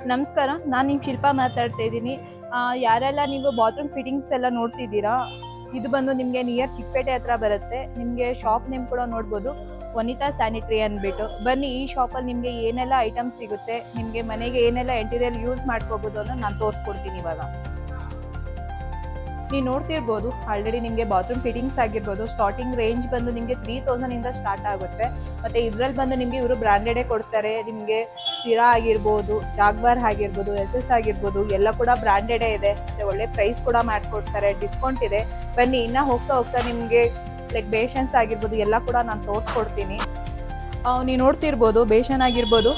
ನಮಸ್ಕಾರ, ನಾನು ನಿಮ್ಮ ಶಿಲ್ಪಾ ಮಾತಾಡ್ತಾ ಇದ್ದೀನಿ. ಯಾರೆಲ್ಲ ನೀವು ಬಾತ್ರೂಮ್ ಫಿಟ್ಟಿಂಗ್ಸ್ ಎಲ್ಲ ನೋಡ್ತಿದ್ದೀರಾ, ಇದು ಬಂದು ನಿಮಗೆ ನಿಯರ್ ಚಿಕ್ಕಪೇಟೆ ಹತ್ರ ಬರುತ್ತೆ. ನಿಮಗೆ ಶಾಪ್ ನೇಮ್ ಕೂಡ ನೋಡ್ಬೋದು, ವನಿತಾ ಸ್ಯಾನಿಟರಿ ಅಂದ್ಬಿಟ್ಟು. ಬನ್ನಿ, ಈ ಶಾಪಲ್ಲಿ ನಿಮಗೆ ಏನೆಲ್ಲ ಐಟಮ್ಸ್ ಸಿಗುತ್ತೆ, ನಿಮಗೆ ಮನೆಗೆ ಏನೆಲ್ಲ ಇಂಟೀರಿಯರ್ ಯೂಸ್ ಮಾಡ್ಕೋಬೋದು ಅನ್ನೋ ನಾನು ತೋರಿಸ್ಕೊಡ್ತೀನಿ ಇವಾಗ. ನೀವು ನೋಡ್ತಿರ್ಬೋದು, ಆಲ್ರೆಡಿ ನಿಮಗೆ ಬಾತ್ರೂಮ್ ಫಿಟ್ಟಿಂಗ್ಸ್ ಆಗಿರ್ಬೋದು. ಸ್ಟಾರ್ಟಿಂಗ್ ರೇಂಜ್ ಬಂದು ನಿಮಗೆ 3000 ಇಂದ ಸ್ಟಾರ್ಟ್ ಆಗುತ್ತೆ. ಮತ್ತು ಇದರಲ್ಲಿ ಬಂದು ನಿಮಗೆ ಇವರು ಬ್ರ್ಯಾಂಡೆಡೇ ಕೊಡ್ತಾರೆ. ನಿಮಗೆ ಸಿರಾ ಆಗಿರ್ಬೋದು, ಜಾಗ್ವಾರ್ ಆಗಿರ್ಬೋದು, SS ಆಗಿರ್ಬೋದು, ಎಲ್ಲ ಕೂಡ ಬ್ರ್ಯಾಂಡೆಡೇ ಇದೆ. ಮತ್ತು ಒಳ್ಳೆ ಪ್ರೈಸ್ ಕೂಡ ಮಾಡಿಕೊಡ್ತಾರೆ, ಡಿಸ್ಕೌಂಟ್ ಇದೆ. ಬನ್ನಿ, ಇನ್ನು ಹೋಗ್ತಾ ಹೋಗ್ತಾ ನಿಮಗೆ ಲೈಕ್ ಬೇಷನ್ಸ್ ಆಗಿರ್ಬೋದು ಎಲ್ಲ ಕೂಡ ನಾನು ತೋರಿಸ್ಕೊಡ್ತೀನಿ. ನೀವು ನೋಡ್ತಿರ್ಬೋದು, ಬೇಷನ್ ಆಗಿರ್ಬೋದು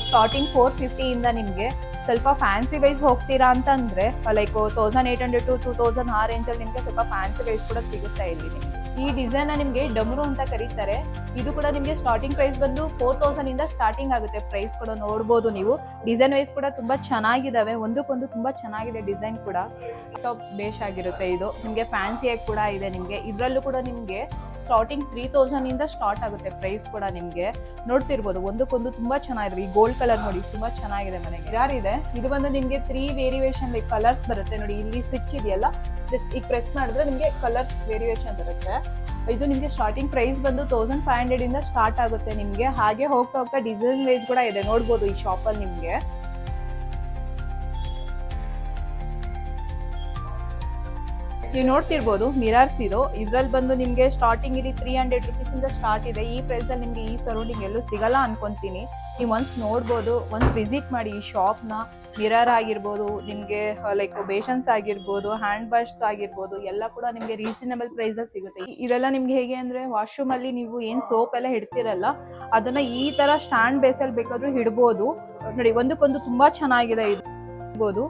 ಸ್ಟಾರ್ಟಿಂಗ್ 450 ಇಂದ ನಿಮಗೆ ಸ್ವಲ್ಪ ಫ್ಯಾನ್ಸಿ ವೈಸ್ ಹೋಗ್ತೀರಾ ಅಂತಂದ್ರೆ ಲೈಕ್ 1800 to 2000 ಆ ರೇಂಜಲ್ಲಿ ನಿಮಗೆ ಸ್ವಲ್ಪ ಫ್ಯಾನ್ಸಿ ವೈಸ್ ಕೂಡ ಸಿಗುತ್ತೆ ಇಲ್ಲಿ. ಈ ಡಿಸೈನ್ ನಿಮಗೆ ಡಮರು ಅಂತ ಕರೀತಾರೆ. ಇದು ಕೂಡ ನಿಮಗೆ ಸ್ಟಾರ್ಟಿಂಗ್ ಪ್ರೈಸ್ ಬಂದು 4000 ಇಂದ ಸ್ಟಾರ್ಟಿಂಗ್ ಆಗುತ್ತೆ. ಪ್ರೈಸ್ ಕೂಡ ನೋಡ್ಬೋದು ನೀವು. ಡಿಸೈನ್ ವೈಸ್ ಕೂಡ ತುಂಬಾ ಚೆನ್ನಾಗಿದಾವೆ, ಒಂದಕ್ಕೊಂದು ತುಂಬಾ ಚೆನ್ನಾಗಿದೆ ಡಿಸೈನ್ ಕೂಡ. ಟಾಪ್ ಬೇಷ್ ಆಗಿರುತ್ತೆ. ಇದು ನಿಮಗೆ ಫ್ಯಾನ್ಸಿಯಾಗಿ ಕೂಡ ಇದೆ. ನಿಮಗೆ ಇದರಲ್ಲೂ ಕೂಡ ನಿಮಗೆ ಸ್ಟಾರ್ಟಿಂಗ್ 3000 ಇಂದ ಸ್ಟಾರ್ಟ್ ಆಗುತ್ತೆ. ಪ್ರೈಸ್ ಕೂಡ ನಿಮಗೆ ನೋಡ್ತಿರ್ಬೋದು, ಒಂದಕ್ಕೊಂದು ತುಂಬಾ ಚೆನ್ನಾಗಿದೆ. ಈ ಗೋಲ್ಡ್ ಕಲರ್ ನೋಡಿ, ತುಂಬಾ ಚೆನ್ನಾಗಿದೆ. ಮನೆಗೆ ಯಾರಿದೆ, ಇದು ಬಂದು ನಿಮಗೆ 3 ವೇರಿಯೇಷನ್ ಲೈಕ್ ಕಲರ್ಸ್ ಬರುತ್ತೆ ನೋಡಿ. ಇಲ್ಲಿ ಸ್ವಿಚ್ ಇದೆಯಲ್ಲ, ಜಸ್ಟ್ ಈಗ ಪ್ರೆಸ್ ಮಾಡಿದ್ರೆ ನಿಮಗೆ ಕಲರ್ಸ್ ವೇರಿಯೇಷನ್ ಬರುತ್ತೆ. ಇದು ನಿಮಗೆ ಸ್ಟಾರ್ಟಿಂಗ್ ಪ್ರೈಸ್ ಬಂದು 1500 ಇಂದ ಸ್ಟಾರ್ಟ್ ಆಗುತ್ತೆ ನಿಮಗೆ. ಹಾಗೆ ಹೋಗ್ತಾ ಹೋಗ್ತಾ ಡಿಸೈನ್ ವೈಸ್ ಕೂಡ ಇದೆ, ನೋಡ್ಬೋದು ಈ ಶಾಪಲ್ಲಿ ನಿಮಗೆ. ನೀವು ನೋಡ್ತಿರ್ಬೋದು ಮಿರರ್ಸ್ ಇದು. ಇದ್ರಲ್ಲಿ ಬಂದು ನಿಮಗೆ ಸ್ಟಾರ್ಟಿಂಗ್ ಇಲ್ಲಿ 300 ರುಪೀಸ್ ಇಂದ ಸ್ಟಾರ್ಟ್ ಇದೆ. ಈ ಪ್ರೈಸ್ ಅಲ್ಲಿ ನಿಮಗೆ ಈ ಸರೌಂಡಿಂಗ್ ಎಲ್ಲೂ ಸಿಗಲ್ಲ ಅನ್ಕೊಂತೀನಿ. ನೀವು ಒನ್ಸ್ ನೋಡ್ಬೋದು, ಒನ್ಸ್ ವಿಸಿಟ್ ಮಾಡಿ ಈ ಶಾಪ್ನ. ಮಿರರ್ ಆಗಿರ್ಬೋದು, ನಿಮಗೆ ಲೈಕ್ ಬೇಷನ್ಸ್ ಆಗಿರ್ಬೋದು, ಹ್ಯಾಂಡ್ ವಾಶ್ ಆಗಿರ್ಬೋದು, ಎಲ್ಲ ಕೂಡ ನಿಮಗೆ ರೀಸನಬಲ್ ಪ್ರೈಸಲ್ಲಿ ಸಿಗುತ್ತೆ. ಇದೆಲ್ಲ ನಿಮ್ಗೆ ಹೇಗೆ ಅಂದ್ರೆ, ವಾಶ್ರೂಮ್ ಅಲ್ಲಿ ನೀವು ಏನ್ ಸೋಪ್ ಎಲ್ಲ ಹಿಡ್ತಿರಲ್ಲ, ಅದನ್ನ ಈ ತರ ಸ್ಟ್ಯಾಂಡ್ ಬೇಸಲ್ಲಿ ಬೇಕಾದ್ರೂ ಹಿಡ್ಬೋದು ನೋಡಿ. ಒಂದಕ್ಕೊಂದು ತುಂಬಾ ಚೆನ್ನಾಗಿದೆ ಇರ್ಬೋದು.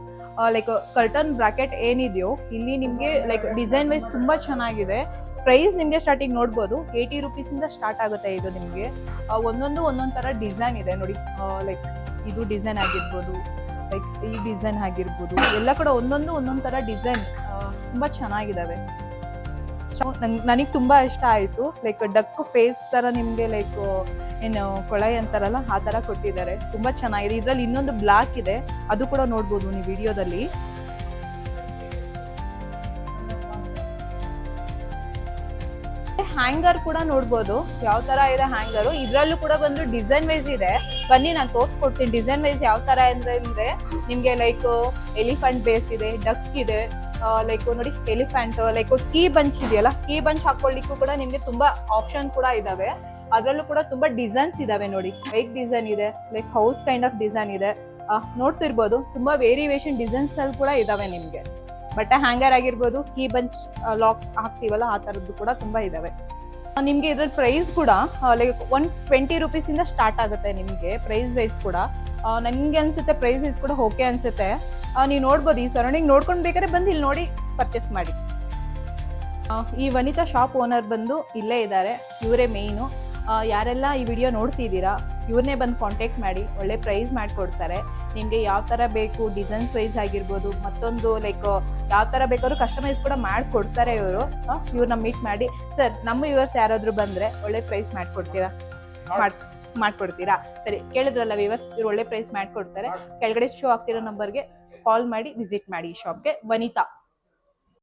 ಲೈಕ್ ಕರ್ಟನ್ ಬ್ರಾಕೆಟ್ ಏನಿದೆಯೋ ಇಲ್ಲಿ ನಿಮಗೆ ಲೈಕ್ ಡಿಸೈನ್ ವೈಸ್ ತುಂಬಾ ಚೆನ್ನಾಗಿದೆ. ಪ್ರೈಸ್ ನಿಮಗೆ ಸ್ಟಾರ್ಟಿಂಗ್ ನೋಡ್ಬೋದು 80 ರುಪೀಸ್ ಇಂದ ಸ್ಟಾರ್ಟ್ ಆಗುತ್ತೆ. ಇದು ನಿಮಗೆ ಒಂದೊಂದು ತರ ಡಿಸೈನ್ ಇದೆ ನೋಡಿ. ಲೈಕ್ ಇದು ಡಿಸೈನ್ ಆಗಿರ್ಬೋದು, ಲೈಕ್ ಈ ಡಿಸೈನ್ ಆಗಿರ್ಬೋದು, ಎಲ್ಲ ಕೂಡ ಒಂದೊಂದು ತರ ಡಿಸೈನ್ ತುಂಬಾ ಚೆನ್ನಾಗಿದಾವೆ. ನನಗೆ ತುಂಬಾ ಇಷ್ಟ ಆಯ್ತು. ಲೈಕ್ ಡಕ್ ಫೇಸ್ ತರ ನಿಮ್ಗೆ ಲೈಕ್ ಏನು ಕೊಳಾಯಿ ಅಂತಾರಲ್ಲ ಆ ತರ ಕೊಟ್ಟಿದ್ದಾರೆ, ತುಂಬಾ ಚೆನ್ನಾಗಿದೆ. ಇದ್ರಲ್ಲಿ ಇನ್ನೊಂದು ಬ್ಲಾಕ್ ಇದೆ, ಅದು ಕೂಡ ನೋಡ್ಬೋದು ನೀವು ವಿಡಿಯೋದಲ್ಲಿ. ಹ್ಯಾಂಗರ್ ಕೂಡ ನೋಡ್ಬೋದು ಯಾವ ತರ ಇದೆ ಹ್ಯಾಂಗರು. ಇದ್ರಲ್ಲೂ ಕೂಡ ಬಂದು ಡಿಸೈನ್ ವೈಸ್ ಇದೆ. ಬನ್ನಿ ನಾನು ತೋರಿಸ್ಕೊಡ್ತೀನಿ ಡಿಸೈನ್ ವೈಸ್ ಯಾವ ತರ ಅಂದ್ರೆ ನಿಮ್ಗೆ ಲೈಕ್ ಎಲಿಫೆಂಟ್ ಬೇಸ್ ಇದೆ, ಡಕ್ ಇದೆ, ಲೈಕ್ ನೋಡಿ ಎಲಿಫೆಂಟ್, ಲೈಕ್ ಕೀ ಬಂಚ್ ಇದೆಯಲ್ಲ, ಕೀ ಬಂಚ್ ಹಾಕೊಳ್ಳಿಕ್ಕೂ ಕೂಡ ನಿಮ್ಗೆ ತುಂಬಾ ಆಪ್ಷನ್ ಕೂಡ ಇದಾವೆ. ಅದ್ರಲ್ಲೂ ಕೂಡ ತುಂಬಾ ಡಿಸೈನ್ಸ್ ಇದಾವೆ ನೋಡಿ. ಬೈಕ್ ಡಿಸೈನ್ ಇದೆ, like house kind of design ಇದೆ. ನೋಡ್ತಿರ್ಬೋದು ತುಂಬಾ ವೇರಿಯೇಷನ್ ಡಿಸೈನ್ಸ್ ಅಲ್ಲಿ ಕೂಡ ಇದಾವೆ ನಿಮ್ಗೆ. ಬಟ್ಟೆ ಹ್ಯಾಂಗರ್ ಆಗಿರ್ಬೋದು, ಕೀ ಬಂಚ್ ಲಾಕ್ ಹಾಕ್ತೀವಲ್ಲ ಆ ತರದ್ದು ಕೂಡ ತುಂಬಾ ಇದಾವೆ. ನಿಮ್ಗೆ ಇದ್ರ ಪ್ರೈಸ್ ಕೂಡ ಲೈಕ್ 120 ರುಪೀಸ್ ಇಂದ ಸ್ಟಾರ್ಟ್ ಆಗುತ್ತೆ ನಿಮ್ಗೆ ಪ್ರೈಸ್ ವೈಸ್ ಕೂಡ. ನನ್ಗೆ ಅನ್ಸುತ್ತೆ ಪ್ರೈಸ್ ವೈಸ್ ಕೂಡ ಓಕೆ ಅನ್ಸುತ್ತೆ. ನೀವು ನೋಡ್ಬೋದು, ಈ ಸರೌಂಡಿಂಗ್ ನೋಡ್ಕೊಂಡು ಬೇಕಾದ್ರೆ ಬಂದು ಇಲ್ಲಿ ನೋಡಿ ಪರ್ಚೇಸ್ ಮಾಡಿ. ಈ ವನಿತಾ ಶಾಪ್ ಓನರ್ ಬಂದು ಇಲ್ಲೇ ಇದ್ದಾರೆ, ಇವರೇ ಮೇಯ್ನು. ಯಾರೆಲ್ಲ ಈ ವಿಡಿಯೋ ನೋಡ್ತಿದ್ದೀರಾ ಇವ್ರನ್ನೇ ಬಂದು ಕಾಂಟ್ಯಾಕ್ಟ್ ಮಾಡಿ, ಒಳ್ಳೆ ಪ್ರೈಸ್ ಮಾಡಿಕೊಡ್ತಾರೆ. ನಿಮಗೆ ಯಾವ ಥರ ಬೇಕು ಡಿಸೈನ್ಸ್ ವೈಸ್ ಆಗಿರ್ಬೋದು, ಮತ್ತೊಂದು ಲೈಕ್ ಯಾವ ಥರ ಬೇಕಾದ್ರೂ ಕಸ್ಟಮೈಸ್ ಕೂಡ ಮಾಡಿಕೊಡ್ತಾರೆ ಇವರು. ಇವ್ರನ್ನ ಮೀಟ್ ಮಾಡಿ, ಸರ್ ನಮ್ಮ ವ್ಯೂವರ್ಸ್ ಯಾರಾದರೂ ಬಂದರೆ ಒಳ್ಳೆ ಪ್ರೈಸ್ ಮಾಡಿಕೊಡ್ತೀರಾ ಮಾಡ್ಕೊಡ್ತೀರಾ? ಸರಿ, ಕೇಳಿದ್ರಲ್ಲ ವ್ಯೂವರ್ಸ್, ಇವ್ರು ಒಳ್ಳೆ ಪ್ರೈಸ್ ಮಾಡಿಕೊಡ್ತಾರೆ. ಕೆಳಗಡೆ ಶೋ ಆಗ್ತಿರೋ ನಂಬರ್ಗೆ ಕಾಲ್ ಮಾಡಿ ವಿಸಿಟ್ ಮಾಡಿ ಈ ಶಾಪ್ಗೆ. ವನಿತಾ